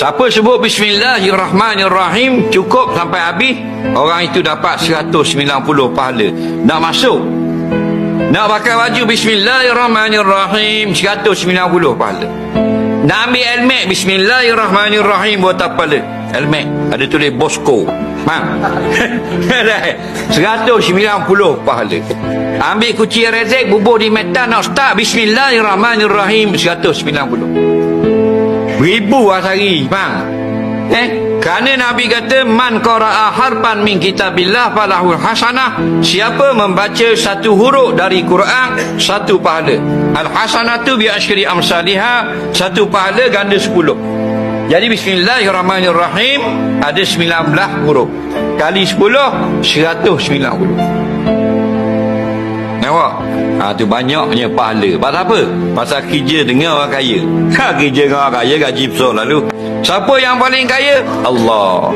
Siapa sebut Bismillahirrahmanirrahim cukup sampai habis, orang itu dapat 190 pahala. Nak masuk, nak pakai baju Bismillahirrahmanirrahim, 190 pahala. Nak ambil helmet Bismillahirrahmanirrahim, berapa pahala? Helmet ada tulis Bosco, faham? 190 pahala. Ambil kunci rezek, bubuh di metal, nak start Bismillahirrahmanirrahim, 190. Ribu asari, faham? Kerana Nabi kata man qara'a harfan min kitabillah falahul hasanah, siapa membaca satu huruf dari Quran, satu pahala. Al hasanatu bi asyri amsalihha, satu pahala ganda 10. Jadi Bismillahirrahmanirrahim ada 19 huruf, kali 10 190. Nampak? Tu banyaknya pahala. Pasal apa? Pasal kerja dengan orang kaya. Kerja dengan orang kaya gaji besar lalu. Siapa yang paling kaya? Allah.